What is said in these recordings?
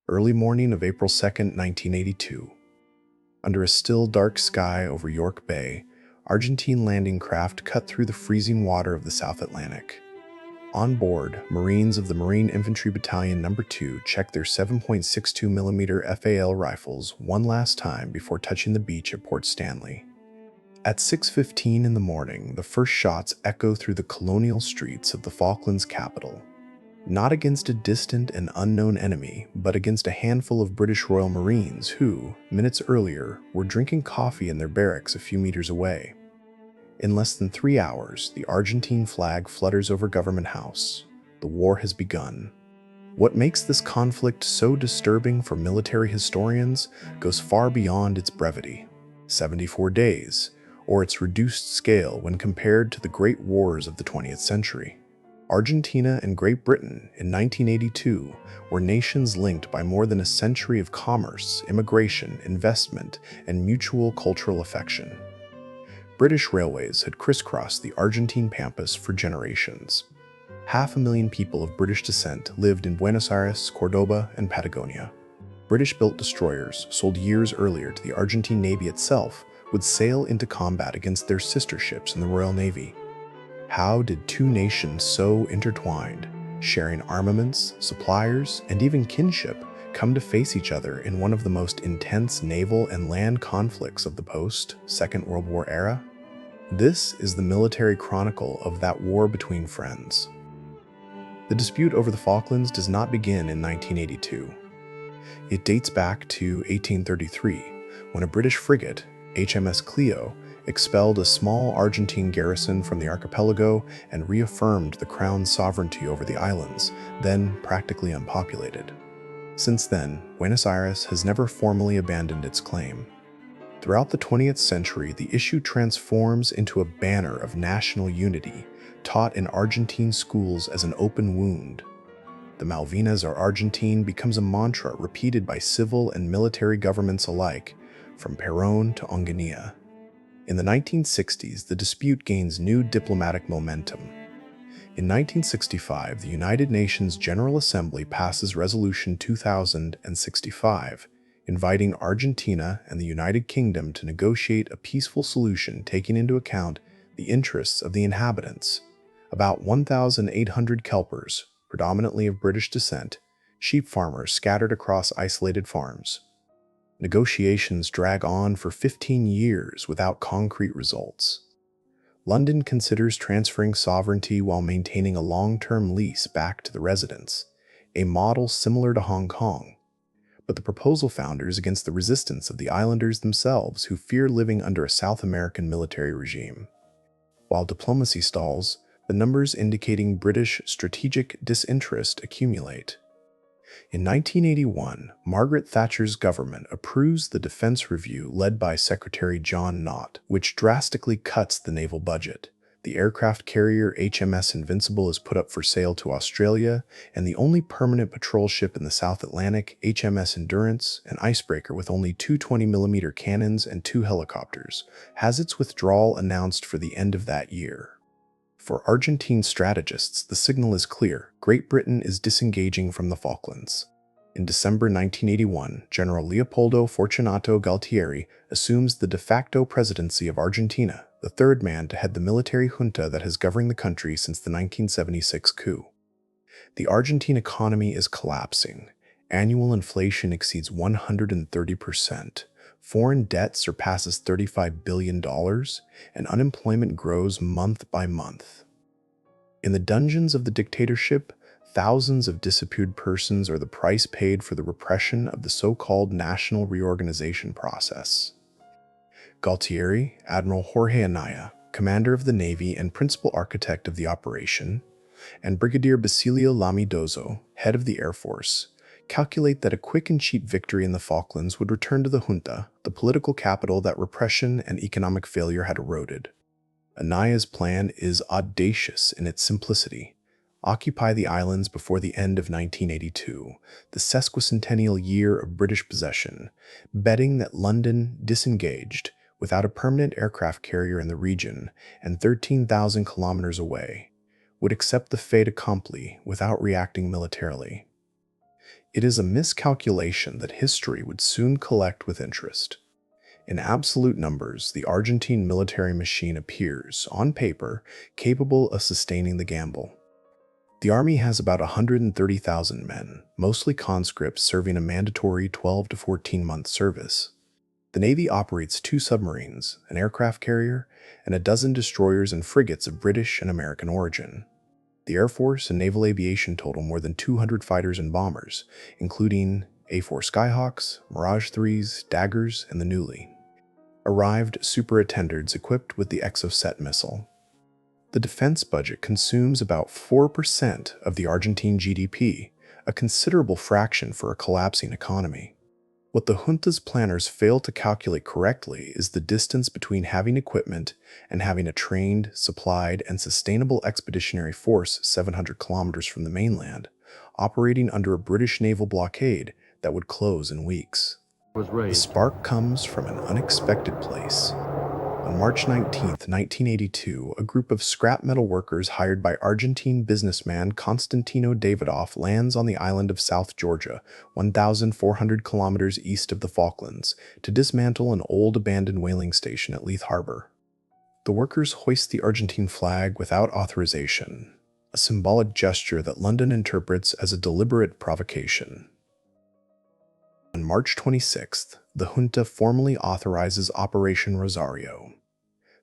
Early morning of April 2nd, 1982. Under a still dark sky over York Bay, Argentine landing craft cut through the freezing water of the South Atlantic. On board, Marines of the Marine Infantry Battalion No. 2 checked their 7.62mm FAL rifles one last time before touching the beach at Port Stanley. At 6:15 in the morning, the first shots echo through the colonial streets of the Falklands capital. Not against a distant and unknown enemy, but against a handful of British Royal Marines who, minutes earlier, were drinking coffee in their barracks a few meters away. In less than 3 hours, the Argentine flag flutters over Government House. The war has begun. What makes this conflict so disturbing for military historians goes far beyond its brevity. 74 days, or its reduced scale when compared to the great wars of the 20th century. Argentina and Great Britain in 1982 were nations linked by more than a century of commerce, immigration, investment, and mutual cultural affection. British railways had crisscrossed the Argentine pampas for generations. 500,000 people of British descent lived in Buenos Aires, Cordoba, and Patagonia. British-built destroyers, sold years earlier to the Argentine Navy itself, would sail into combat against their sister ships in the Royal Navy. How did two nations so intertwined, sharing armaments, suppliers, and even kinship, come to face each other in one of the most intense naval and land conflicts of the post-Second World War era? This is the military chronicle of that war between friends. The dispute over the Falklands does not begin in 1982. It dates back to 1833, when a British frigate, HMS Clio, expelled a small Argentine garrison from the archipelago and reaffirmed the crown's sovereignty over the islands, then practically unpopulated. Since then, Buenos Aires has never formally abandoned its claim. Throughout the 20th century, the issue transforms into a banner of national unity, taught in Argentine schools as an open wound. The Malvinas are Argentine becomes a mantra repeated by civil and military governments alike, from Perón to Onganía. In the 1960s, the dispute gains new diplomatic momentum. In 1965, the United Nations General Assembly passes Resolution 2065, inviting Argentina and the United Kingdom to negotiate a peaceful solution taking into account the interests of the inhabitants. About 1,800 Kelpers, predominantly of British descent, sheep farmers scattered across isolated farms. Negotiations drag on for 15 years without concrete results. London considers transferring sovereignty while maintaining a long-term lease back to the residents, a model similar to Hong Kong. But the proposal founders against the resistance of the islanders themselves who fear living under a South American military regime. While diplomacy stalls, the numbers indicating British strategic disinterest accumulate. In 1981, Margaret Thatcher's government approves the Defense Review led by Secretary John Nott, which drastically cuts the naval budget. The aircraft carrier HMS Invincible is put up for sale to Australia, and the only permanent patrol ship in the South Atlantic, HMS Endurance, an icebreaker with only two 20mm cannons and 2 helicopters, has its withdrawal announced for the end of that year. For Argentine strategists, the signal is clear: Great Britain is disengaging from the Falklands. In December 1981, General Leopoldo Fortunato Galtieri assumes the de facto presidency of Argentina, the third man to head the military junta that has governed the country since the 1976 coup. The Argentine economy is collapsing. Annual inflation exceeds 130%. Foreign debt surpasses $35 billion, and unemployment grows month by month. In the dungeons of the dictatorship, thousands of disappeared persons are the price paid for the repression of the so-called national reorganization process. Galtieri, Admiral Jorge Anaya, commander of the Navy and principal architect of the operation, and Brigadier Basilio Lamidoso, head of the Air Force, calculate that a quick and cheap victory in the Falklands would return to the junta, the political capital that repression and economic failure had eroded. Anaya's plan is audacious in its simplicity. Occupy the islands before the end of 1982, the sesquicentennial year of British possession, betting that London, disengaged, without a permanent aircraft carrier in the region and 13,000 kilometers away, would accept the fait accompli without reacting militarily. It is a miscalculation that history would soon collect with interest. In absolute numbers, the Argentine military machine appears, on paper, capable of sustaining the gamble. The army has about 130,000 men, mostly conscripts serving a mandatory 12 to 14-month service. The Navy operates 2 submarines, an aircraft carrier, and a dozen destroyers and frigates of British and American origin. The Air Force and Naval Aviation total more than 200 fighters and bombers, including A-4 Skyhawks, Mirage 3s, Daggers, and the newly arrived Super Attenders equipped with the Exocet missile. The defense budget consumes about 4% of the Argentine GDP, a considerable fraction for a collapsing economy. What the junta's planners fail to calculate correctly is the distance between having equipment and having a trained, supplied, and sustainable expeditionary force 700 kilometers from the mainland, operating under a British naval blockade that would close in weeks. The spark comes from an unexpected place. On March 19, 1982, a group of scrap metal workers hired by Argentine businessman Constantino Davidoff lands on the island of South Georgia, 1,400 kilometers east of the Falklands, to dismantle an old abandoned whaling station at Leith Harbor. The workers hoist the Argentine flag without authorization, a symbolic gesture that London interprets as a deliberate provocation. On March 26th, the junta formally authorizes Operation Rosario.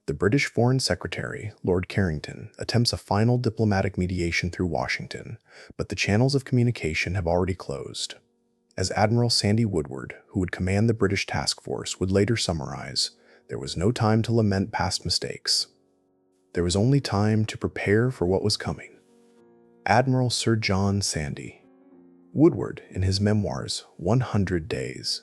The British Foreign Secretary, Lord Carrington, attempts a final diplomatic mediation through Washington, but the channels of communication have already closed. As Admiral Sandy Woodward, who would command the British task force, would later summarize, there was no time to lament past mistakes. There was only time to prepare for what was coming. Admiral Sir John Sandy Woodward, in his memoirs, 100 Days.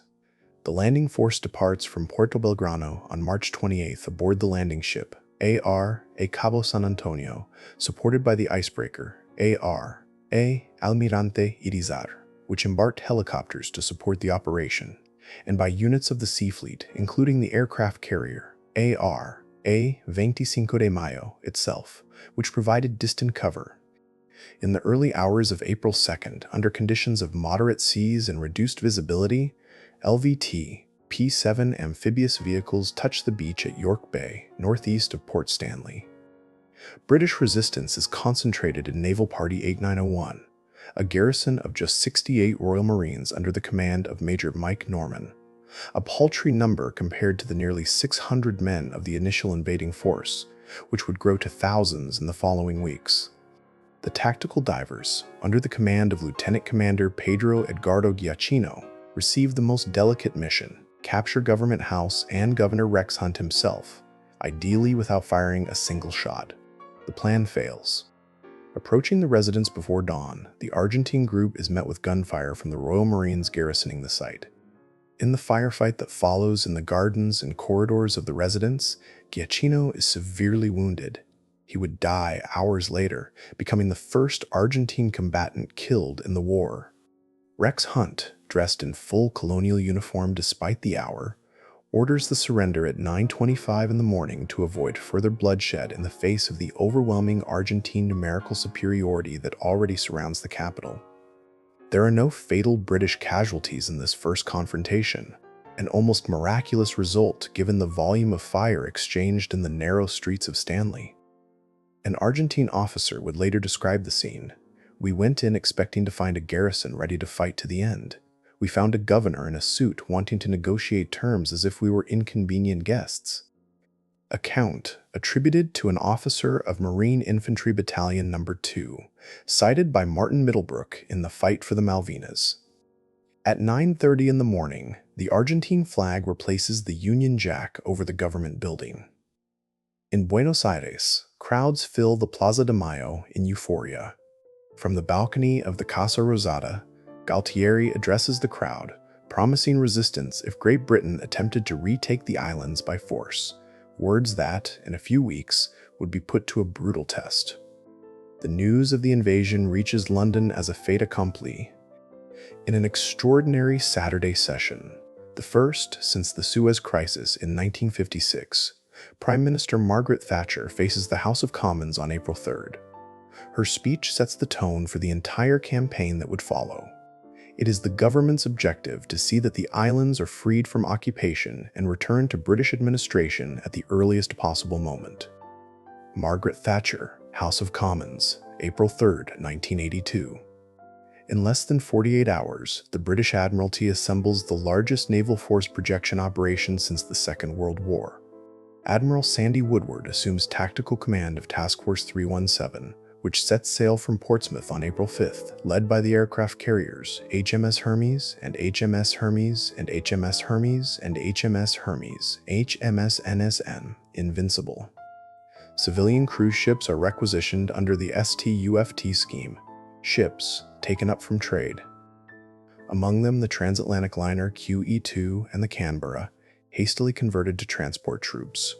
The landing force departs from Puerto Belgrano on March 28th aboard the landing ship A.R. A Cabo San Antonio, supported by the icebreaker A.R. A Almirante Irizar, which embarked helicopters to support the operation, and by units of the Sea Fleet, including the aircraft carrier A.R. A 25 de Mayo itself, which provided distant cover. In the early hours of April 2nd, under conditions of moderate seas and reduced visibility, LVT P-7 amphibious vehicles touched the beach at York Bay, northeast of Port Stanley. British resistance is concentrated in Naval Party 8901, a garrison of just 68 Royal Marines under the command of Major Mike Norman, a paltry number compared to the nearly 600 men of the initial invading force, which would grow to thousands in the following weeks. The tactical divers, under the command of Lieutenant Commander Pedro Edgardo Giacchino, received the most delicate mission: capture Government House and Governor Rex Hunt himself, ideally without firing a single shot. The plan fails. Approaching the residence before dawn, the Argentine group is met with gunfire from the Royal Marines garrisoning the site. In the firefight that follows in the gardens and corridors of the residence, Giacchino is severely wounded. He would die hours later, becoming the first Argentine combatant killed in the war. Rex Hunt, dressed in full colonial uniform despite the hour, orders the surrender at 9:25 in the morning to avoid further bloodshed in the face of the overwhelming Argentine numerical superiority that already surrounds the capital. There are no fatal British casualties in this first confrontation, an almost miraculous result given the volume of fire exchanged in the narrow streets of Stanley. An Argentine officer would later describe the scene. "We went in expecting to find a garrison ready to fight to the end. We found a governor in a suit wanting to negotiate terms as if we were inconvenient guests." Account attributed to an officer of Marine Infantry Battalion No. 2, cited by Martin Middlebrook in the fight for the Malvinas. At 9:30 in the morning, the Argentine flag replaces the Union Jack over the government building. In Buenos Aires, crowds fill the Plaza de Mayo in euphoria. From the balcony of the Casa Rosada, Galtieri addresses the crowd, promising resistance if Great Britain attempted to retake the islands by force, words that, in a few weeks, would be put to a brutal test. The news of the invasion reaches London as a fait accompli. In an extraordinary Saturday session, the first since the Suez Crisis in 1956, Prime Minister Margaret Thatcher faces the House of Commons on April 3rd. Her speech sets the tone for the entire campaign that would follow. It is the government's objective to see that the islands are freed from occupation and returned to British administration at the earliest possible moment. Margaret Thatcher, House of Commons, April 3, 1982. In less than 48 hours, the British Admiralty assembles the largest naval force projection operation since the Second World War. Admiral Sandy Woodward assumes tactical command of Task Force 317, which sets sail from Portsmouth on April 5th, led by the aircraft carriers HMS Hermes and HMS Hermes and HMS Hermes and HMS Hermes, HMS NSN, Invincible. Civilian cruise ships are requisitioned under the STUFT scheme, ships taken up from trade. Among them the transatlantic liner QE2 and the Canberra, hastily converted to transport troops.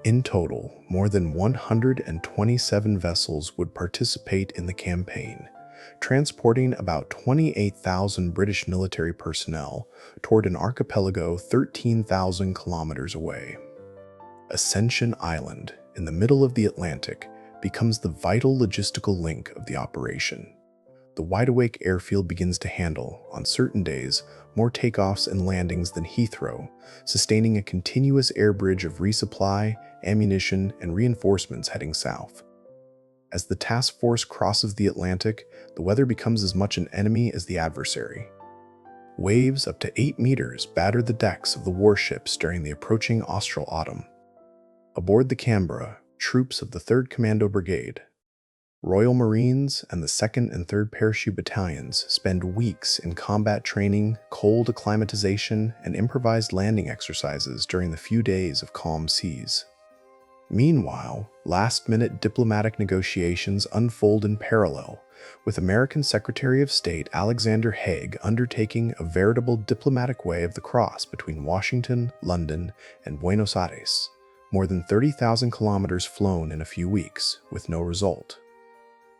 In total, more than 127 vessels would participate in the campaign, transporting about 28,000 British military personnel toward an archipelago 13,000 kilometers away. Ascension Island, in the middle of the Atlantic, becomes the vital logistical link of the operation. The wide-awake airfield begins to handle, on certain days, more takeoffs and landings than Heathrow, sustaining a continuous air bridge of resupply, ammunition, and reinforcements heading south. As the task force crosses the Atlantic, the weather becomes as much an enemy as the adversary. Waves up to 8 meters batter the decks of the warships during the approaching austral autumn. Aboard the Canberra, troops of the 3rd Commando Brigade, Royal Marines, and the 2nd and 3rd Parachute Battalions spend weeks in combat training, cold acclimatization, and improvised landing exercises during the few days of calm seas. Meanwhile, last-minute diplomatic negotiations unfold in parallel, with American Secretary of State Alexander Haig undertaking a veritable diplomatic way of the cross between Washington, London, and Buenos Aires. More than 30,000 kilometers flown in a few weeks, with no result.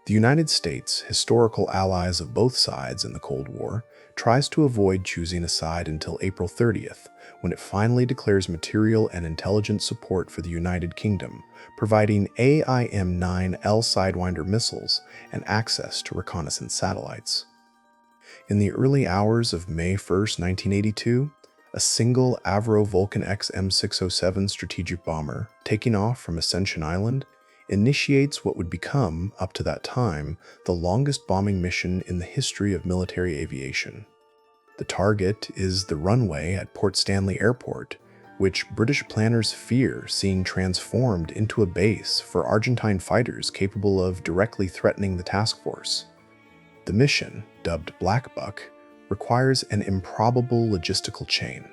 The United States, historical allies of both sides in the Cold War, tries to avoid choosing a side until April 30th, when it finally declares material and intelligence support for the United Kingdom, providing AIM-9L Sidewinder missiles and access to reconnaissance satellites. In the early hours of May 1, 1982, a single Avro Vulcan X M607 strategic bomber, taking off from Ascension Island, initiates what would become, up to that time, the longest bombing mission in the history of military aviation. The target is the runway at Port Stanley Airport, which British planners fear seeing transformed into a base for Argentine fighters capable of directly threatening the task force. The mission, dubbed Black Buck, requires an improbable logistical chain.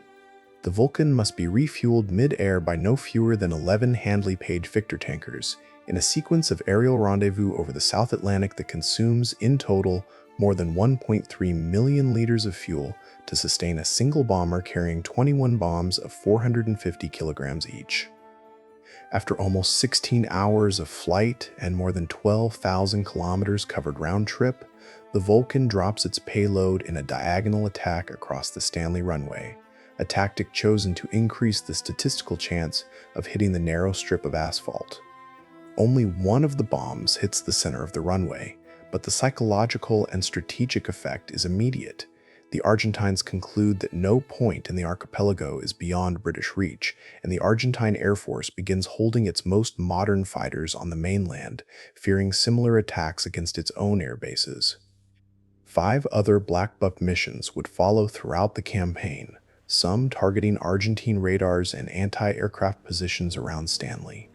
The Vulcan must be refueled mid-air by no fewer than 11 Handley Page Victor tankers, in a sequence of aerial rendezvous over the South Atlantic that consumes, in total, more than 1.3 million liters of fuel to sustain a single bomber carrying 21 bombs of 450 kilograms each. After almost 16 hours of flight and more than 12,000 kilometers covered round-trip, the Vulcan drops its payload in a diagonal attack across the Stanley runway, a tactic chosen to increase the statistical chance of hitting the narrow strip of asphalt. Only one of the bombs hits the center of the runway, but the psychological and strategic effect is immediate. The Argentines conclude that no point in the archipelago is beyond British reach, and the Argentine Air Force begins holding its most modern fighters on the mainland, fearing similar attacks against its own air bases. 5 other Black Buck missions would follow throughout the campaign, some targeting Argentine radars and anti-aircraft positions around Stanley.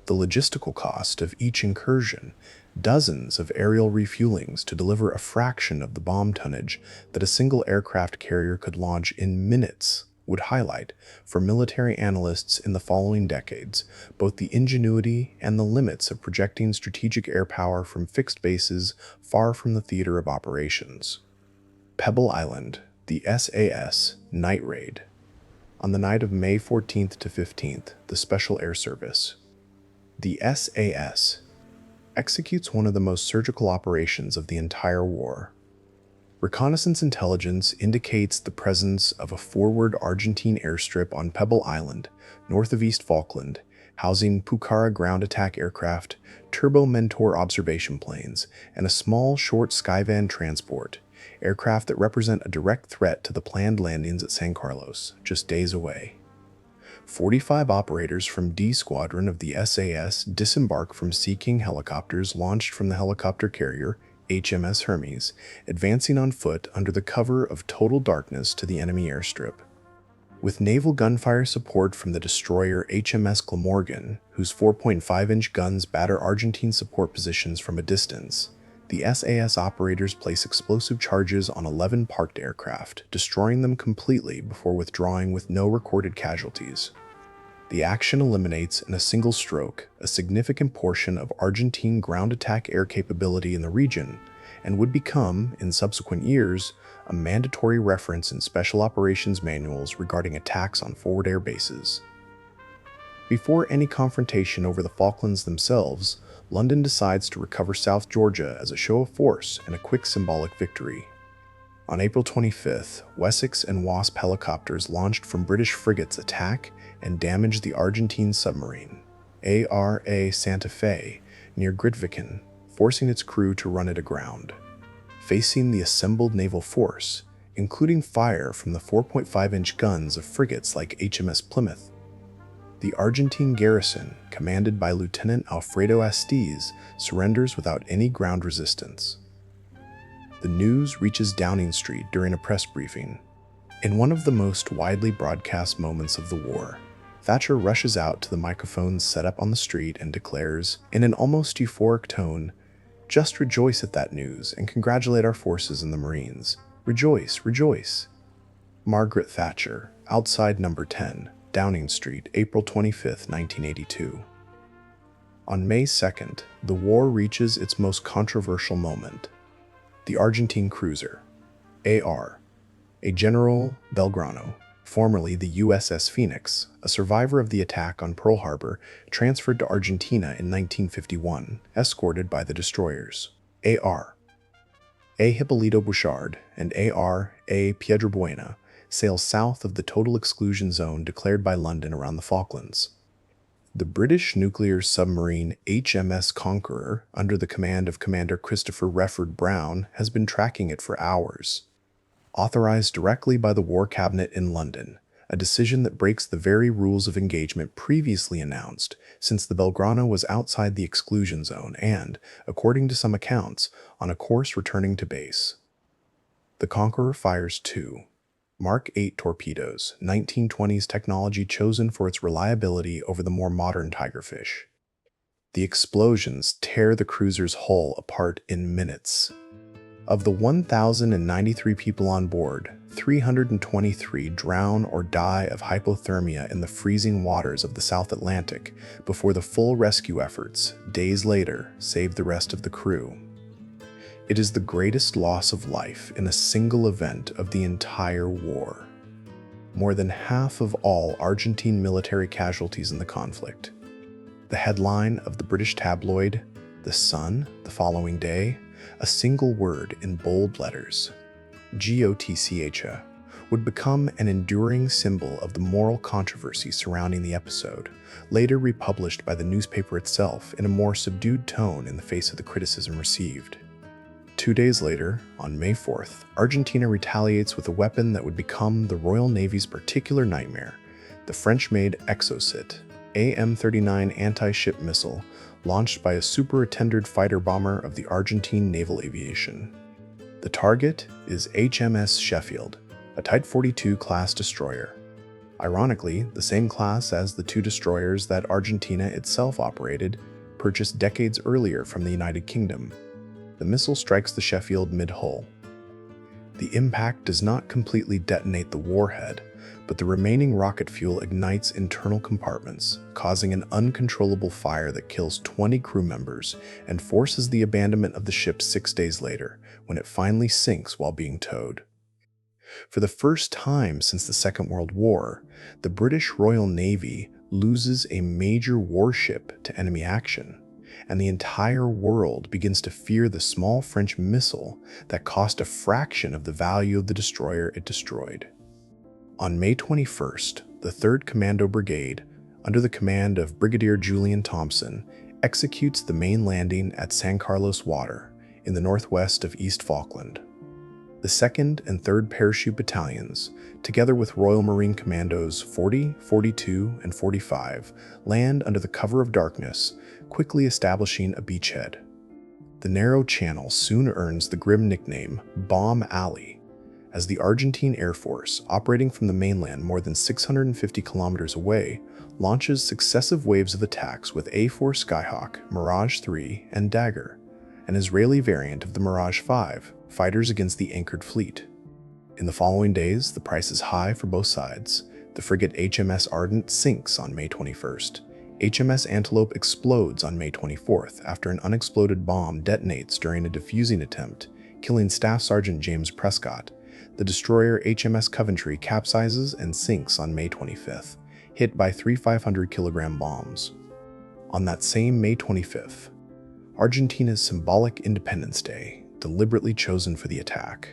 The logistical cost of each incursion, dozens of aerial refuelings to deliver a fraction of the bomb tonnage that a single aircraft carrier could launch in minutes, would highlight, for military analysts in the following decades, both the ingenuity and the limits of projecting strategic air power from fixed bases far from the theater of operations. Pebble Island, the SAS Night Raid. On the night of May 14th to 15th, the Special Air Service, the SAS, executes one of the most surgical operations of the entire war. Reconnaissance intelligence indicates the presence of a forward Argentine airstrip on Pebble Island, north of East Falkland, housing Pucara ground attack aircraft, Turbo Mentor observation planes, and a small, short Skyvan transport, aircraft that represent a direct threat to the planned landings at San Carlos, just days away. 45 operators from D Squadron of the SAS disembark from Sea King helicopters launched from the helicopter carrier HMS Hermes, advancing on foot under the cover of total darkness to the enemy airstrip. With naval gunfire support from the destroyer HMS Glamorgan, whose 4.5-inch guns batter Argentine support positions from a distance, the SAS operators place explosive charges on 11 parked aircraft, destroying them completely before withdrawing with no recorded casualties. The action eliminates in a single stroke a significant portion of Argentine ground attack air capability in the region, and would become, in subsequent years, a mandatory reference in special operations manuals regarding attacks on forward air bases. Before any confrontation over the Falklands themselves, London decides to recover South Georgia as a show of force and a quick symbolic victory. On April 25th, Wessex and Wasp helicopters launched from British frigates attack and damaged the Argentine submarine, ARA Santa Fe, near Grytviken, forcing its crew to run it aground. Facing the assembled naval force, including fire from the 4.5-inch guns of frigates like HMS Plymouth, the Argentine garrison, commanded by Lieutenant Alfredo Astiz, surrenders without any ground resistance. The news reaches Downing Street during a press briefing. In one of the most widely broadcast moments of the war, Thatcher rushes out to the microphones set up on the street and declares, in an almost euphoric tone, "Just rejoice at that news and congratulate our forces and the Marines. Rejoice, rejoice." Margaret Thatcher, outside number 10, Downing Street, April 25, 1982. On May 2nd, the war reaches its most controversial moment. The Argentine cruiser, AR, a General Belgrano, formerly the USS Phoenix, a survivor of the attack on Pearl Harbor, transferred to Argentina in 1951, escorted by the destroyers AR, A. Hipólito Bouchard, and AR, A. Piedrabuena, sails south of the total exclusion zone declared by London around the Falklands. The British nuclear submarine HMS Conqueror, under the command of Commander Christopher Refford Brown, has been tracking it for hours. Authorized directly by the War Cabinet in London, a decision that breaks the very rules of engagement previously announced, since the Belgrano was outside the exclusion zone and, according to some accounts, on a course returning to base. The Conqueror fires two Mark 8 torpedoes, 1920s technology chosen for its reliability over the more modern Tigerfish. The explosions tear the cruiser's hull apart in minutes. Of the 1,093 people on board, 323 drown or die of hypothermia in the freezing waters of the South Atlantic before the full rescue efforts, days later, save the rest of the crew. It is the greatest loss of life in a single event of the entire war. More than half of all Argentine military casualties in the conflict. The headline of the British tabloid, The Sun, the following day, a single word in bold letters, GOTCHA, would become an enduring symbol of the moral controversy surrounding the episode, later republished by the newspaper itself in a more subdued tone in the face of the criticism received. 2 days later, on May 4th, Argentina retaliates with a weapon that would become the Royal Navy's particular nightmare, the French-made Exocet, AM-39 anti-ship missile, launched by a super-attended fighter bomber of the Argentine Naval Aviation. The target is HMS Sheffield, a Type 42 class destroyer. Ironically, the same class as the two destroyers that Argentina itself operated, purchased decades earlier from the United Kingdom. The missile strikes the Sheffield mid-hull. The impact does not completely detonate the warhead, but the remaining rocket fuel ignites internal compartments, causing an uncontrollable fire that kills 20 crew members and forces the abandonment of the ship 6 days later, when it finally sinks while being towed. For the first time since the Second World War, the British Royal Navy loses a major warship to enemy action, and the entire world begins to fear the small French missile that cost a fraction of the value of the destroyer it destroyed. On May 21st, the 3rd Commando Brigade, under the command of Brigadier Julian Thompson, executes the main landing at San Carlos Water, in the northwest of East Falkland. The 2nd and 3rd Parachute Battalions, together with Royal Marine Commandos 40, 42, and 45, land under the cover of darkness, quickly establishing a beachhead. The narrow channel soon earns the grim nickname Bomb Alley, as the Argentine Air Force, operating from the mainland more than 650 kilometers away, launches successive waves of attacks with A-4 Skyhawk, Mirage 3, and Dagger, an Israeli variant of the Mirage 5, fighters against the anchored fleet. In the following days, the price is high for both sides. The frigate HMS Ardent sinks on May 21st. HMS Antelope explodes on May 24th after an unexploded bomb detonates during a defusing attempt, killing Staff Sergeant James Prescott. The destroyer HMS Coventry capsizes and sinks on May 25th, hit by 3 500-kilogram bombs. On that same May 25th, Argentina's symbolic Independence Day, deliberately chosen for the attack.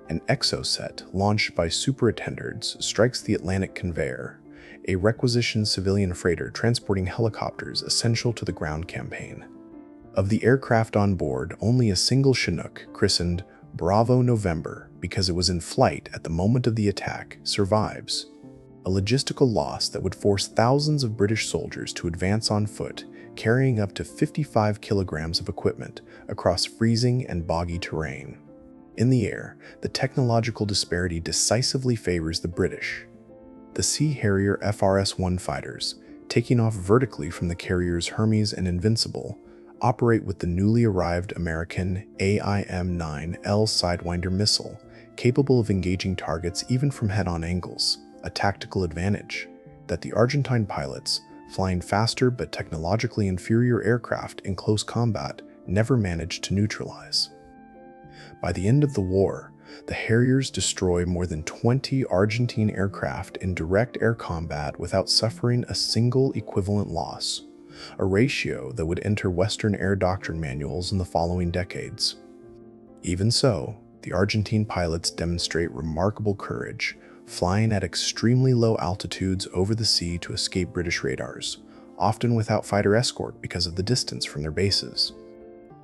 An Exocet launched by Superintendents strikes the Atlantic Conveyor, a requisitioned civilian freighter transporting helicopters essential to the ground campaign. Of the aircraft on board, only a single Chinook, christened Bravo November because it was in flight at the moment of the attack, survives. A logistical loss that would force thousands of British soldiers to advance on foot, carrying up to 55 kilograms of equipment across freezing and boggy terrain. In the air, the technological disparity decisively favors the British. The Sea Harrier FRS-1 fighters, taking off vertically from the carriers Hermes and Invincible, operate with the newly arrived American AIM-9L Sidewinder missile, capable of engaging targets even from head-on angles, a tactical advantage that the Argentine pilots, flying faster but technologically inferior aircraft in close combat, never managed to neutralize. By the end of the war, the Harriers destroy more than 20 Argentine aircraft in direct air combat without suffering a single equivalent loss, a ratio that would enter Western air doctrine manuals in the following decades. Even so, the Argentine pilots demonstrate remarkable courage, flying at extremely low altitudes over the sea to escape British radars, often without fighter escort because of the distance from their bases.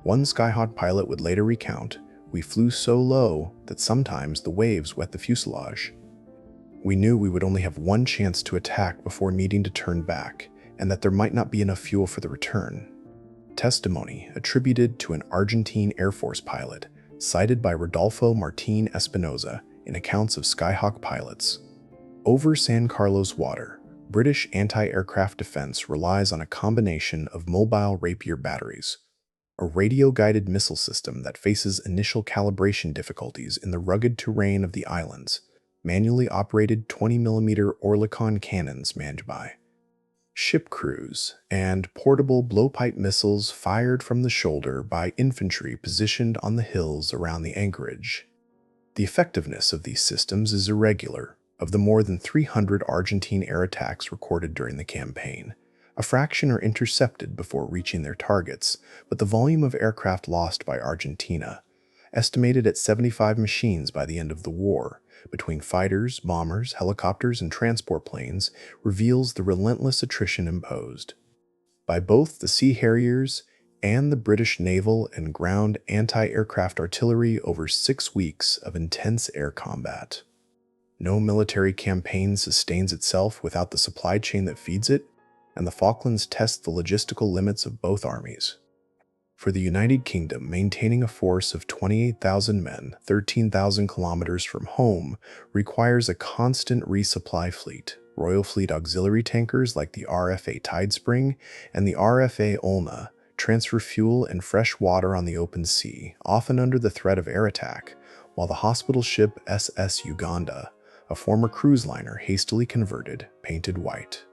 One Skyhawk pilot would later recount, "We flew so low that sometimes the waves wet the fuselage. We knew we would only have one chance to attack before needing to turn back, and that there might not be enough fuel for the return." Testimony attributed to an Argentine Air Force pilot, cited by Rodolfo Martín Espinosa in accounts of Skyhawk pilots. Over San Carlos water, British anti-aircraft defense relies on a combination of mobile Rapier batteries, a radio-guided missile system that faces initial calibration difficulties in the rugged terrain of the islands, manually operated 20mm Oerlikon cannons manned by ship crews, and portable blowpipe missiles fired from the shoulder by infantry positioned on the hills around the anchorage. The effectiveness of these systems is irregular. Of the more than 300 Argentine air attacks recorded during the campaign, a fraction are intercepted before reaching their targets, but the volume of aircraft lost by Argentina, estimated at 75 machines by the end of the war, between fighters, bombers, helicopters, and transport planes, reveals the relentless attrition imposed by both the Sea Harriers and the British naval and ground anti-aircraft artillery over 6 weeks of intense air combat. No military campaign sustains itself without the supply chain that feeds it, and the Falklands test the logistical limits of both armies. For the United Kingdom, maintaining a force of 28,000 men, 13,000 kilometers from home, requires a constant resupply fleet. Royal Fleet auxiliary tankers like the RFA Tidespring and the RFA Olna transfer fuel and fresh water on the open sea, often under the threat of air attack, while the hospital ship SS Uganda, a former cruise liner hastily converted, painted white,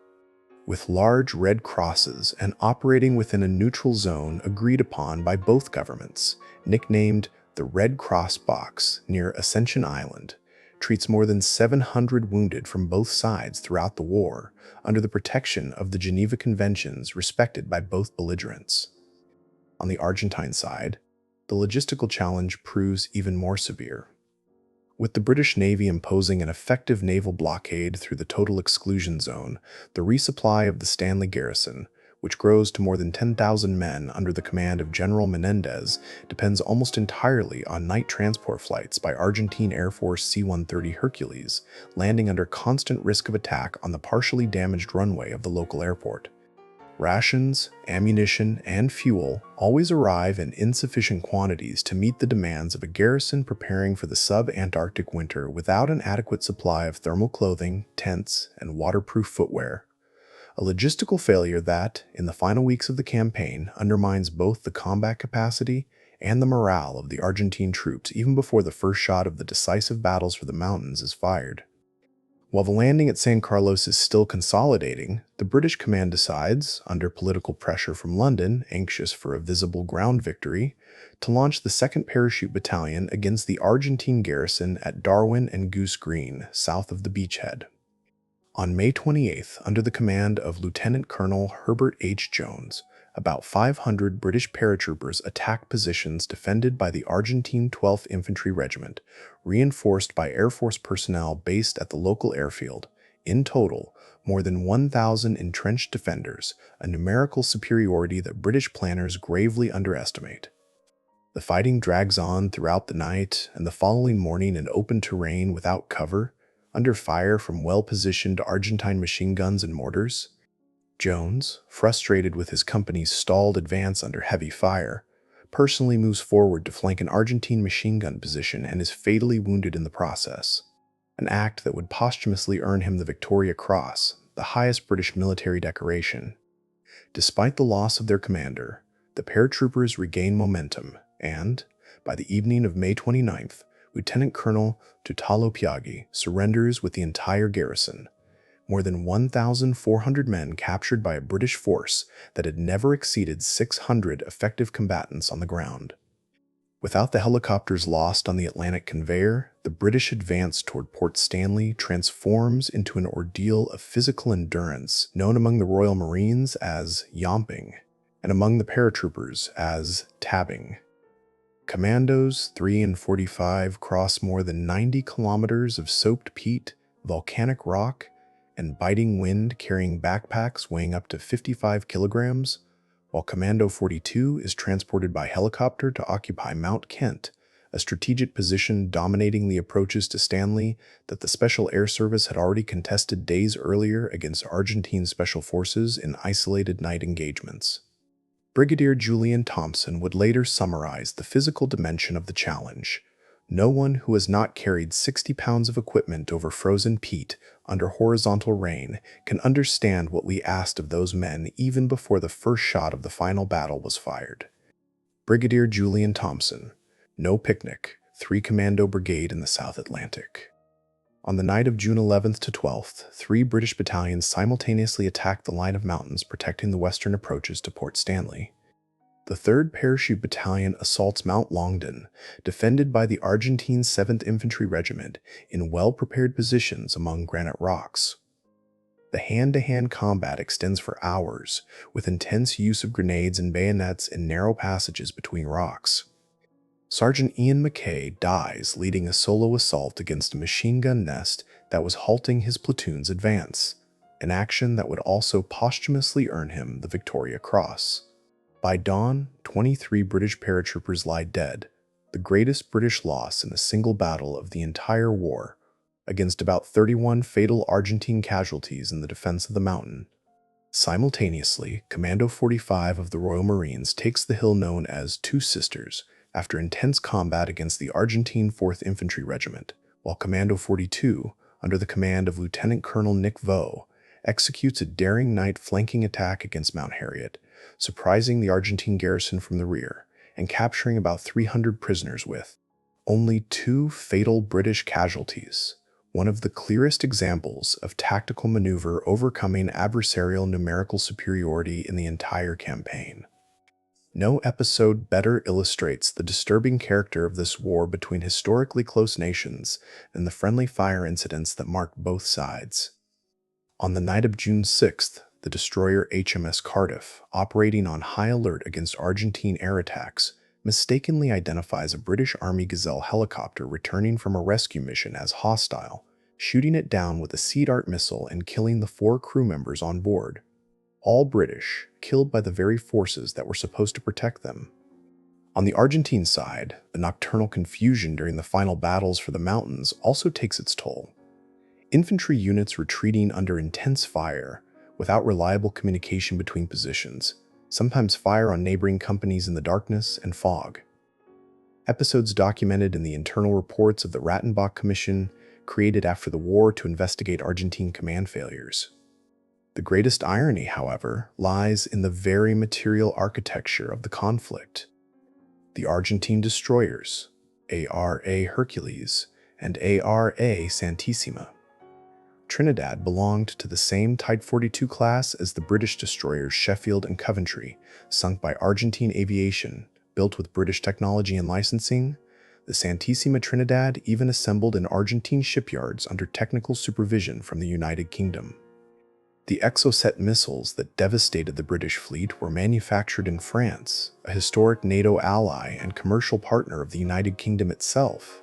with large red crosses and operating within a neutral zone agreed upon by both governments, nicknamed the Red Cross Box near Ascension Island, treats more than 700 wounded from both sides throughout the war, under the protection of the Geneva Conventions respected by both belligerents. On the Argentine side, the logistical challenge proves even more severe. With the British Navy imposing an effective naval blockade through the total exclusion zone, the resupply of the Stanley garrison, which grows to more than 10,000 men under the command of General Menendez, depends almost entirely on night transport flights by Argentine Air Force C-130 Hercules, landing under constant risk of attack on the partially damaged runway of the local airport. Rations, ammunition, and fuel always arrive in insufficient quantities to meet the demands of a garrison preparing for the sub-Antarctic winter without an adequate supply of thermal clothing, tents, and waterproof footwear. A logistical failure that, in the final weeks of the campaign, undermines both the combat capacity and the morale of the Argentine troops even before the first shot of the decisive battles for the mountains is fired. While the landing at San Carlos is still consolidating, the British command decides, under political pressure from London, anxious for a visible ground victory, to launch the 2nd Parachute Battalion against the Argentine garrison at Darwin and Goose Green, south of the beachhead. On May 28th, under the command of Lieutenant Colonel Herbert H. Jones, about 500 British paratroopers attacked positions defended by the Argentine 12th Infantry Regiment, reinforced by Air Force personnel based at the local airfield. In total, more than 1,000 entrenched defenders, a numerical superiority that British planners gravely underestimate. The fighting drags on throughout the night, and the following morning in open terrain without cover, under fire from well-positioned Argentine machine guns and mortars. Jones, frustrated with his company's stalled advance under heavy fire, personally moves forward to flank an Argentine machine gun position and is fatally wounded in the process, an act that would posthumously earn him the Victoria Cross, the highest British military decoration. Despite the loss of their commander, the paratroopers regain momentum and, by the evening of May 29th, Lieutenant Colonel Tutalo Piaggi surrenders with the entire garrison. More than 1,400 men captured by a British force that had never exceeded 600 effective combatants on the ground. Without the helicopters lost on the Atlantic conveyor, the British advance toward Port Stanley transforms into an ordeal of physical endurance known among the Royal Marines as yomping, and among the paratroopers as tabbing. Commandos 3 and 45 cross more than 90 kilometers of soaked peat, volcanic rock, and biting wind carrying backpacks weighing up to 55 kilograms, while Commando 42 is transported by helicopter to occupy Mount Kent, a strategic position dominating the approaches to Stanley that the Special Air Service had already contested days earlier against Argentine Special Forces in isolated night engagements. Brigadier Julian Thompson would later summarize the physical dimension of the challenge. No one who has not carried 60 pounds of equipment over frozen peat under horizontal rain can understand what we asked of those men even before the first shot of the final battle was fired. Brigadier Julian Thompson, no picnic, 3 Commando Brigade in the South Atlantic. On the night of June 11th to 12th, 3 British battalions simultaneously attacked the line of mountains protecting the western approaches to Port Stanley. The 3rd Parachute Battalion assaults Mount Longdon, defended by the Argentine 7th Infantry Regiment in well-prepared positions among granite rocks. The hand-to-hand combat extends for hours, with intense use of grenades and bayonets in narrow passages between rocks. Sergeant Ian McKay dies leading a solo assault against a machine gun nest that was halting his platoon's advance, an action that would also posthumously earn him the Victoria Cross. By dawn, 23 British paratroopers lie dead, the greatest British loss in a single battle of the entire war, against about 31 fatal Argentine casualties in the defense of the mountain. Simultaneously, Commando 45 of the Royal Marines takes the hill known as Two Sisters after intense combat against the Argentine 4th Infantry Regiment, while Commando 42, under the command of Lieutenant Colonel Nick Vaux, executes a daring night flanking attack against Mount Harriet, surprising the Argentine garrison from the rear and capturing about 300 prisoners with only 2 fatal British casualties, one of the clearest examples of tactical maneuver overcoming adversarial numerical superiority in the entire campaign. No episode better illustrates the disturbing character of this war between historically close nations than the friendly fire incidents that marked both sides. On the night of June 6th, the destroyer HMS Cardiff, operating on high alert against Argentine air attacks, mistakenly identifies a British Army Gazelle helicopter returning from a rescue mission as hostile, shooting it down with a Sea Dart missile and killing the 4 crew members on board. all British, killed by the very forces that were supposed to protect them. On the Argentine side, the nocturnal confusion during the final battles for the mountains also takes its toll. Infantry units retreating under intense fire, without reliable communication between positions, sometimes fire on neighboring companies in the darkness and fog. Episodes documented in the internal reports of the Rattenbach Commission, created after the war to investigate Argentine command failures. The greatest irony, however, lies in the very material architecture of the conflict. The Argentine destroyers, ARA Hercules and ARA Santissima. Trinidad belonged to the same Type 42 class as the British destroyers Sheffield and Coventry, sunk by Argentine aviation, built with British technology and licensing. The Santissima Trinidad even assembled in Argentine shipyards under technical supervision from the United Kingdom. The Exocet missiles that devastated the British fleet were manufactured in France, a historic NATO ally and commercial partner of the United Kingdom itself.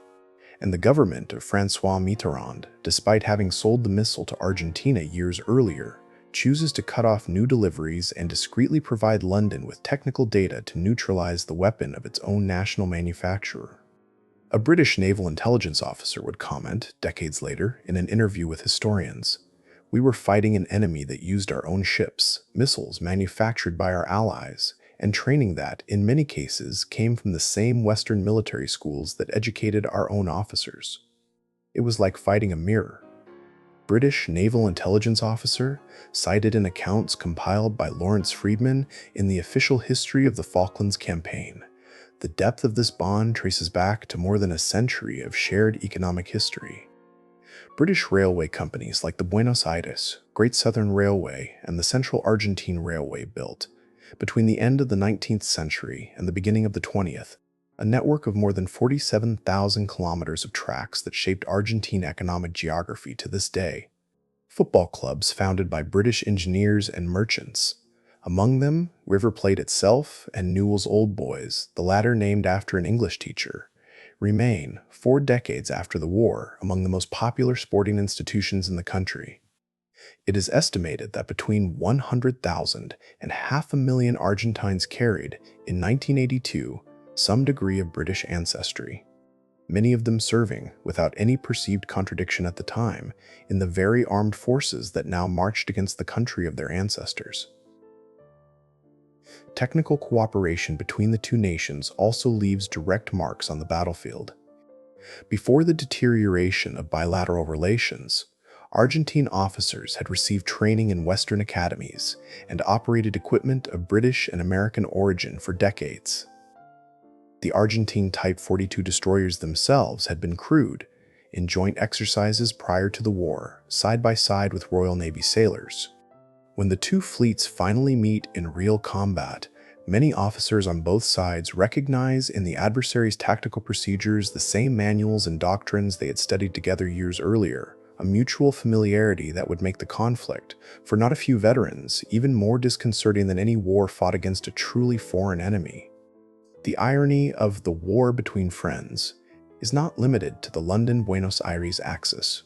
And the government of François Mitterrand, despite having sold the missile to Argentina years earlier, chooses to cut off new deliveries and discreetly provide London with technical data to neutralize the weapon of its own national manufacturer. A British naval intelligence officer would comment, decades later, in an interview with historians, "We were fighting an enemy that used our own ships, missiles manufactured by our allies, and training that, in many cases, came from the same Western military schools that educated our own officers. It was like fighting a mirror." British naval intelligence officer, cited in accounts compiled by Lawrence Freedman in the official history of the Falklands campaign. The depth of this bond traces back to more than a century of shared economic history. British railway companies like the Buenos Aires, Great Southern Railway, and the Central Argentine Railway built, between the end of the 19th century and the beginning of the 20th, a network of more than 47,000 kilometers of tracks that shaped Argentine economic geography to this day. Football clubs founded by British engineers and merchants, among them River Plate itself and Newell's Old Boys, the latter named after an English teacher, remain, 4 decades after the war, among the most popular sporting institutions in the country. It is estimated that between 100,000 and 500,000 Argentines carried, in 1982, some degree of British ancestry, many of them serving, without any perceived contradiction at the time, in the very armed forces that now marched against the country of their ancestors. Technical cooperation between the two nations also leaves direct marks on the battlefield. Before the deterioration of bilateral relations, Argentine officers had received training in Western academies and operated equipment of British and American origin for decades. The Argentine Type 42 destroyers themselves had been crewed in joint exercises prior to the war, side by side with Royal Navy sailors. When the two fleets finally meet in real combat, many officers on both sides recognize in the adversary's tactical procedures the same manuals and doctrines they had studied together years earlier, a mutual familiarity that would make the conflict, for not a few veterans, even more disconcerting than any war fought against a truly foreign enemy. The irony of the war between friends is not limited to the London-Buenos Aires axis.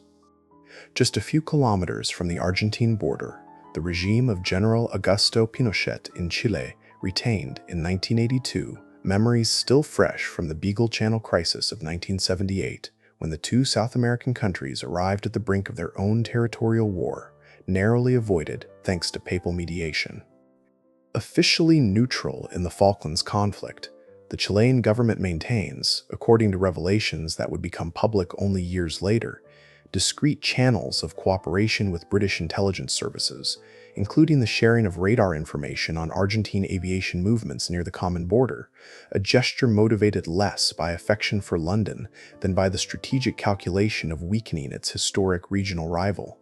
Just a few kilometers from the Argentine border, the regime of General Augusto Pinochet in Chile retained, in 1982, memories still fresh from the Beagle Channel crisis of 1978, when the two South American countries arrived at the brink of their own territorial war, narrowly avoided thanks to papal mediation. Officially neutral in the Falklands conflict, the Chilean government maintains, according to revelations that would become public only years later, discrete channels of cooperation with British intelligence services, including the sharing of radar information on Argentine aviation movements near the common border, a gesture motivated less by affection for London than by the strategic calculation of weakening its historic regional rival.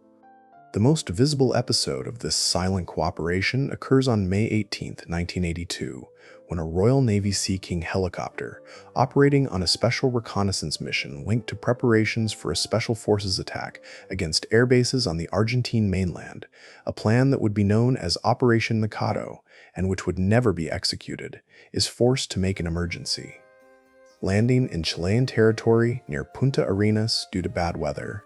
The most visible episode of this silent cooperation occurs on May 18, 1982, when a Royal Navy Sea King helicopter, operating on a special reconnaissance mission linked to preparations for a special forces attack against air bases on the Argentine mainland, a plan that would be known as Operation Mikado and which would never be executed, is forced to make an emergency. Landing in Chilean territory near Punta Arenas due to bad weather,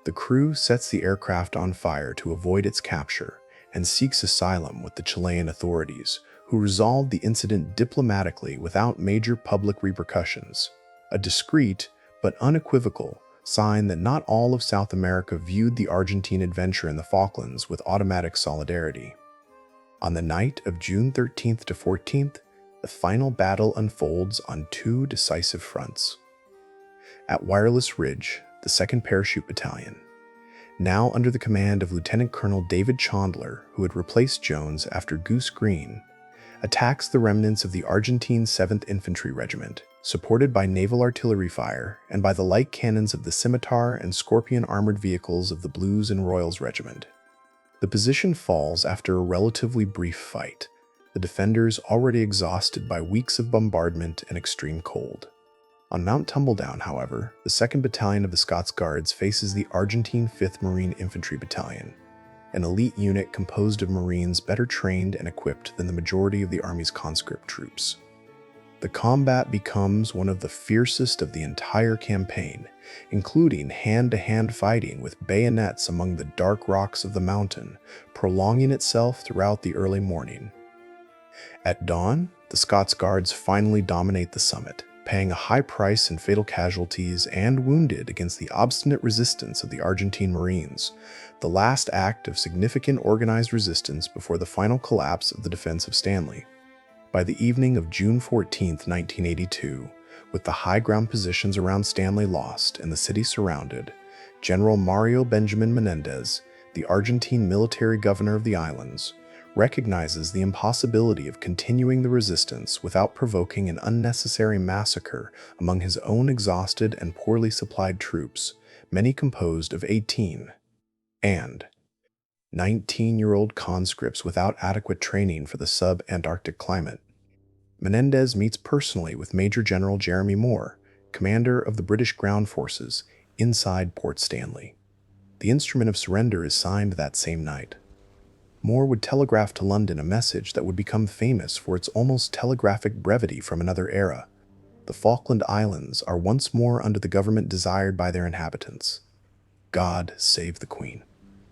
the crew sets the aircraft on fire to avoid its capture and seeks asylum with the Chilean authorities, who resolved the incident diplomatically without major public repercussions, a discreet but unequivocal sign that not all of South America viewed the Argentine adventure in the Falklands with automatic solidarity. On the night of June 13th to 14th, the final battle unfolds on two decisive fronts. At Wireless Ridge, the 2nd Parachute Battalion, now under the command of Lieutenant Colonel David Chandler, who had replaced Jones after Goose Green, attacks the remnants of the Argentine 7th Infantry Regiment, supported by naval artillery fire and by the light cannons of the Scimitar and Scorpion armored vehicles of the Blues and Royals Regiment. The position falls after a relatively brief fight, the defenders already exhausted by weeks of bombardment and extreme cold. On Mount Tumbledown, however, the 2nd Battalion of the Scots Guards faces the Argentine 5th Marine Infantry Battalion, an elite unit composed of Marines better trained and equipped than the majority of the Army's conscript troops. The combat becomes one of the fiercest of the entire campaign, including hand-to-hand fighting with bayonets among the dark rocks of the mountain, prolonging itself throughout the early morning. At dawn, the Scots Guards finally dominate the summit, paying a high price in fatal casualties and wounded against the obstinate resistance of the Argentine Marines, the last act of significant organized resistance before the final collapse of the defense of Stanley. By the evening of June 14, 1982, with the high ground positions around Stanley lost and the city surrounded, General Mario Benjamin Menendez, the Argentine military governor of the islands, recognizes the impossibility of continuing the resistance without provoking an unnecessary massacre among his own exhausted and poorly supplied troops, many composed of 18 and 19-year-old conscripts without adequate training for the sub-Antarctic climate. Menendez meets personally with Major General Jeremy Moore, commander of the British ground forces, inside Port Stanley. The instrument of surrender is signed that same night. Moore would telegraph to London a message that would become famous for its almost telegraphic brevity from another era. The Falkland Islands are once more under the government desired by their inhabitants. God save the Queen.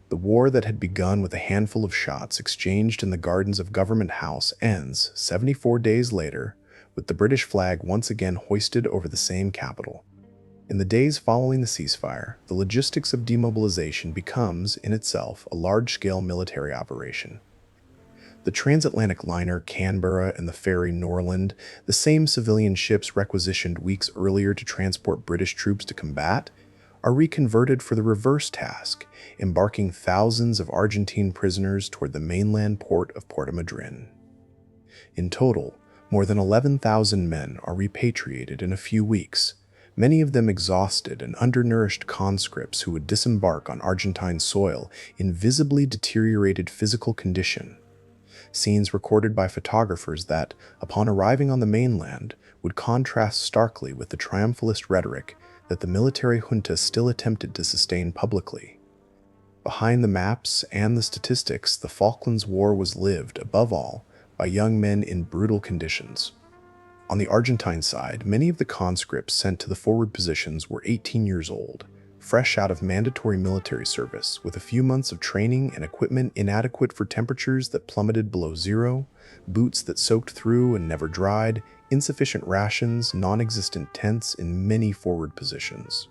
The war that had begun with a handful of shots exchanged in the gardens of Government House ends 74 days later with the British flag once again hoisted over the same capital. In the days following the ceasefire, the logistics of demobilization becomes, in itself, a large-scale military operation. The transatlantic liner Canberra and the ferry Norland, the same civilian ships requisitioned weeks earlier to transport British troops to combat, are reconverted for the reverse task, embarking thousands of Argentine prisoners toward the mainland port of Puerto Madryn. In total, more than 11,000 men are repatriated in a few weeks, many of them exhausted and undernourished conscripts who would disembark on Argentine soil in visibly deteriorated physical condition. Scenes recorded by photographers that, upon arriving on the mainland, would contrast starkly with the triumphalist rhetoric that the military junta still attempted to sustain publicly. Behind the maps and the statistics, the Falklands War was lived, above all, by young men in brutal conditions. On the Argentine side, many of the conscripts sent to the forward positions were 18 years old, fresh out of mandatory military service, with a few months of training and equipment inadequate for temperatures that plummeted below zero, boots that soaked through and never dried, insufficient rations, non-existent tents in many forward positions.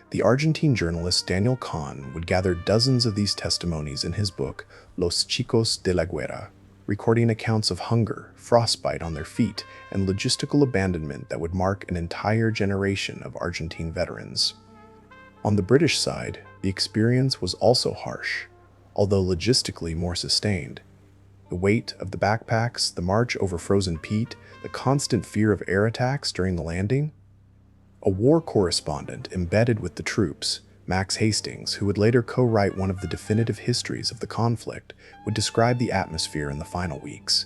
The Argentine journalist Daniel Kahn would gather dozens of these testimonies in his book Los Chicos de la Guerra, recording accounts of hunger, frostbite on their feet, and logistical abandonment that would mark an entire generation of Argentine veterans. On the British side, the experience was also harsh, although logistically more sustained. The weight of the backpacks, the march over frozen peat, the constant fear of air attacks during the landing. A war correspondent embedded with the troops, Max Hastings, who would later co-write one of the definitive histories of the conflict, would describe the atmosphere in the final weeks.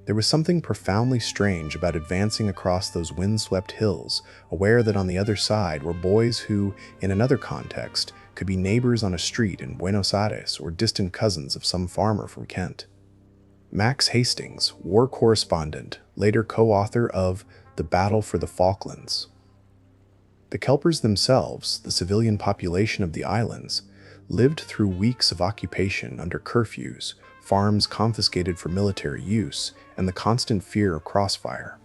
There was something profoundly strange about advancing across those windswept hills, aware that on the other side were boys who, in another context, could be neighbors on a street in Buenos Aires or distant cousins of some farmer from Kent. Max Hastings, war correspondent, later co-author of The Battle for the Falklands. The Kelpers themselves, the civilian population of the islands, lived through weeks of occupation under curfews, farms confiscated for military use, and the constant fear of crossfire.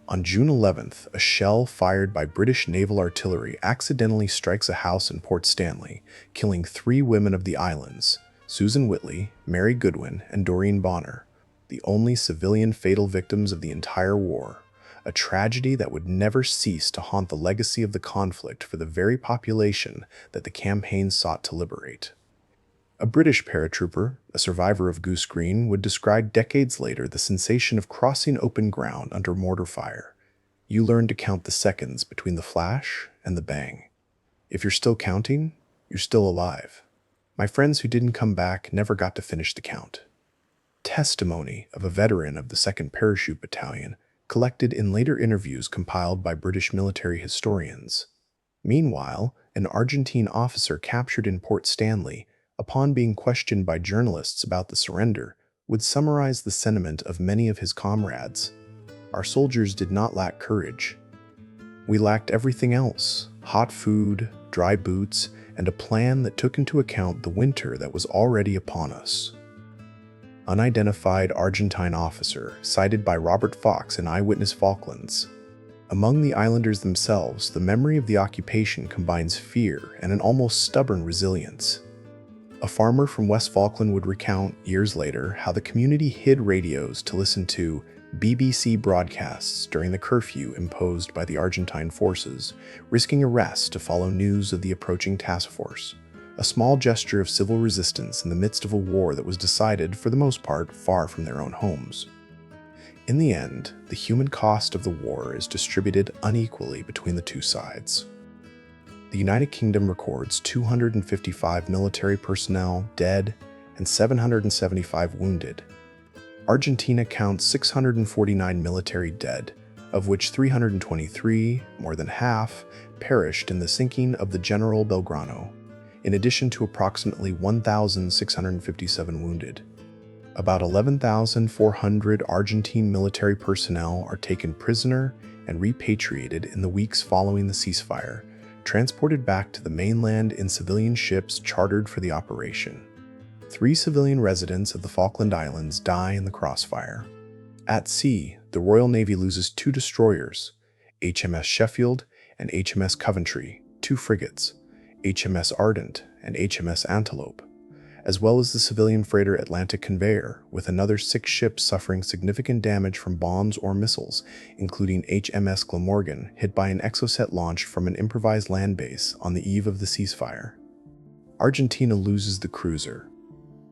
On June 11th, a shell fired by British naval artillery accidentally strikes a house in Port Stanley, killing 3 women of the islands, Susan Whitley, Mary Goodwin, and Doreen Bonner, the only civilian fatal victims of the entire war, a tragedy that would never cease to haunt the legacy of the conflict for the very population that the campaign sought to liberate. A British paratrooper, a survivor of Goose Green, would describe decades later the sensation of crossing open ground under mortar fire. You learn to count the seconds between the flash and the bang. If you're still counting, you're still alive. My friends who didn't come back never got to finish the count. Testimony of a veteran of the 2nd Parachute Battalion, collected in later interviews compiled by British military historians. Meanwhile, an Argentine officer captured in Port Stanley, upon being questioned by journalists about the surrender, would summarize the sentiment of many of his comrades. Our soldiers did not lack courage. We lacked everything else: hot food, dry boots, and a plan that took into account the winter that was already upon us. Unidentified Argentine officer, cited by Robert Fox in Eyewitness Falklands. Among the islanders themselves, the memory of the occupation combines fear and an almost stubborn resilience. A farmer from West Falkland would recount, years later, how the community hid radios to listen to BBC broadcasts during the curfew imposed by the Argentine forces, risking arrest to follow news of the approaching task force. A small gesture of civil resistance in the midst of a war that was decided, for the most part, far from their own homes. In the end, the human cost of the war is distributed unequally between the two sides. The United Kingdom records 255 military personnel dead and 775 wounded. Argentina counts 649 military dead, of which 323, more than half, perished in the sinking of the General Belgrano, in addition to approximately 1,657 wounded. About 11,400 Argentine military personnel are taken prisoner and repatriated in the weeks following the ceasefire, transported back to the mainland in civilian ships chartered for the operation. 3 civilian residents of the Falkland Islands die in the crossfire. At sea, the Royal Navy loses 2 destroyers, HMS Sheffield and HMS Coventry, 2 frigates, HMS Ardent and HMS Antelope, as well as the civilian freighter Atlantic Conveyor, with another 6 ships suffering significant damage from bombs or missiles, including HMS Glamorgan, hit by an Exocet launch from an improvised land base on the eve of the ceasefire. Argentina loses the cruiser,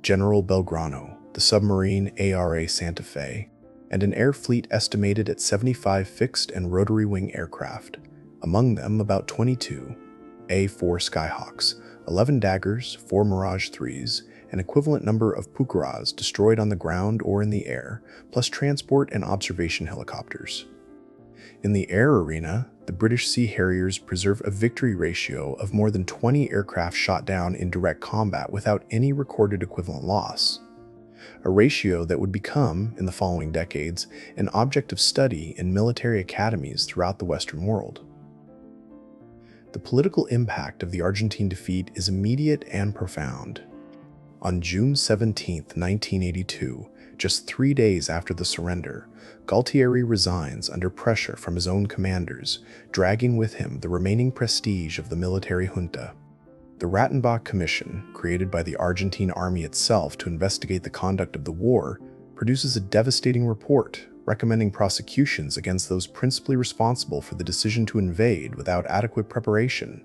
General Belgrano, the submarine ARA Santa Fe, and an air fleet estimated at 75 fixed and rotary wing aircraft, among them about 22 A-4 Skyhawks, 11 Daggers, 4 Mirage 3s, an equivalent number of Pucaras destroyed on the ground or in the air, plus transport and observation helicopters. In the air arena, the British Sea Harriers preserve a victory ratio of more than 20 aircraft shot down in direct combat without any recorded equivalent loss, a ratio that would become, in the following decades, an object of study in military academies throughout the Western world. The political impact of the Argentine defeat is immediate and profound. On June 17, 1982, just 3 days after the surrender, Galtieri resigns under pressure from his own commanders, dragging with him the remaining prestige of the military junta. The Rattenbach Commission, created by the Argentine army itself to investigate the conduct of the war, produces a devastating report recommending prosecutions against those principally responsible for the decision to invade without adequate preparation,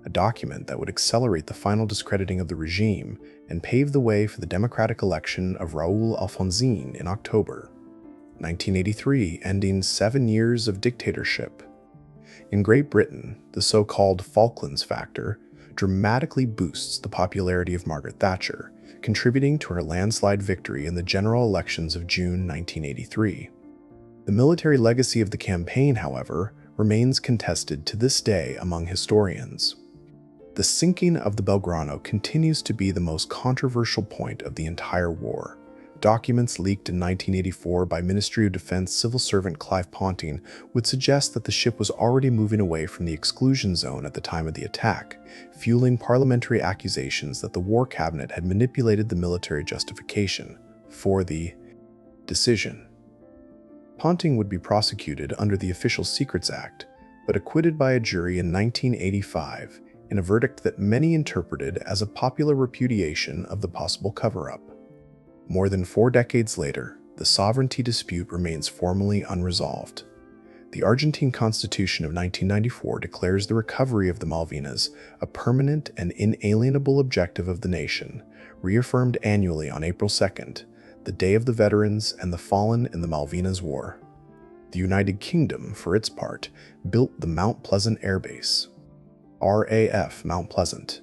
a document that would accelerate the final discrediting of the regime and pave the way for the democratic election of Raúl Alfonsín in October 1983, ending 7 years of dictatorship. In Great Britain, the so-called Falklands factor dramatically boosts the popularity of Margaret Thatcher, contributing to her landslide victory in the general elections of June 1983. The military legacy of the campaign, however, remains contested to this day among historians. The sinking of the Belgrano continues to be the most controversial point of the entire war, Documents leaked in 1984 by Ministry of Defense civil servant Clive Ponting would suggest that the ship was already moving away from the exclusion zone at the time of the attack, fueling parliamentary accusations that the War Cabinet had manipulated the military justification for the decision. Ponting would be prosecuted under the Official Secrets Act, but acquitted by a jury in 1985 in a verdict that many interpreted as a popular repudiation of the possible cover-up. More than 4 decades later, the sovereignty dispute remains formally unresolved. The Argentine Constitution of 1994 declares the recovery of the Malvinas a permanent and inalienable objective of the nation, reaffirmed annually on April 2nd, the Day of the Veterans and the Fallen in the Malvinas War. The United Kingdom, for its part, built the Mount Pleasant Air Base, RAF Mount Pleasant,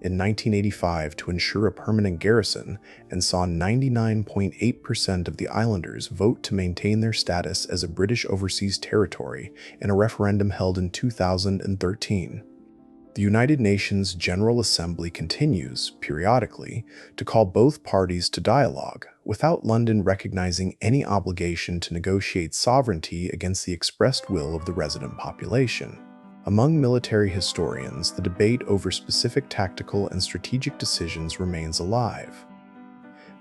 in 1985 to ensure a permanent garrison and saw 99.8% of the islanders vote to maintain their status as a British overseas territory in a referendum held in 2013. The United Nations General Assembly continues, periodically, to call both parties to dialogue, without London recognizing any obligation to negotiate sovereignty against the expressed will of the resident population. Among military historians, the debate over specific tactical and strategic decisions remains alive.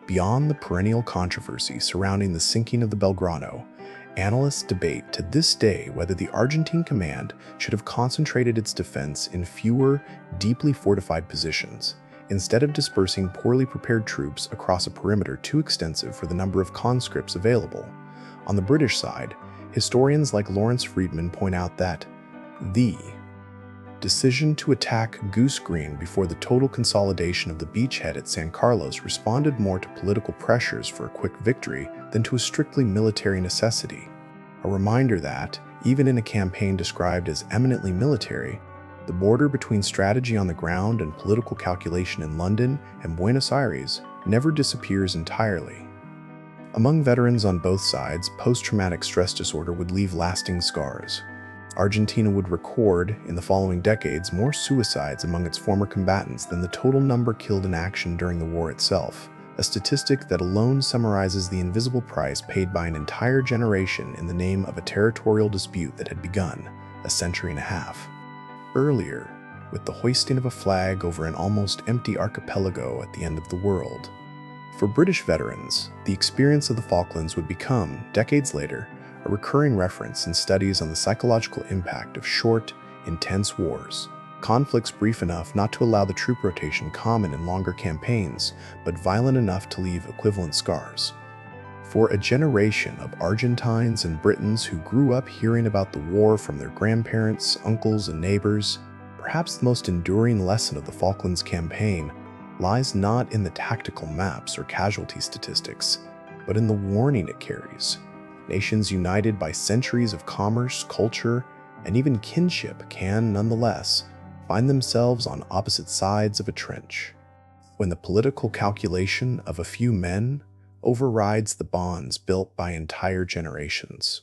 Beyond the perennial controversy surrounding the sinking of the Belgrano, analysts debate to this day whether the Argentine command should have concentrated its defense in fewer, deeply fortified positions, instead of dispersing poorly prepared troops across a perimeter too extensive for the number of conscripts available. On the British side, historians like Lawrence Freedman point out that the decision to attack Goose Green before the total consolidation of the beachhead at San Carlos responded more to political pressures for a quick victory than to a strictly military necessity. A reminder that, even in a campaign described as eminently military, the border between strategy on the ground and political calculation in London and Buenos Aires never disappears entirely. Among veterans on both sides, post-traumatic stress disorder would leave lasting scars. Argentina would record, in the following decades, more suicides among its former combatants than the total number killed in action during the war itself, a statistic that alone summarizes the invisible price paid by an entire generation in the name of a territorial dispute that had begun a century and a half earlier, with the hoisting of a flag over an almost empty archipelago at the end of the world. For British veterans, the experience of the Falklands would become, decades later, a recurring reference in studies on the psychological impact of short, intense wars, conflicts brief enough not to allow the troop rotation common in longer campaigns, but violent enough to leave equivalent scars. For a generation of Argentines and Britons who grew up hearing about the war from their grandparents, uncles, and neighbors, perhaps the most enduring lesson of the Falklands campaign lies not in the tactical maps or casualty statistics, but in the warning it carries. Nations united by centuries of commerce, culture, and even kinship can, nonetheless, find themselves on opposite sides of a trench. When the political calculation of a few men overrides the bonds built by entire generations.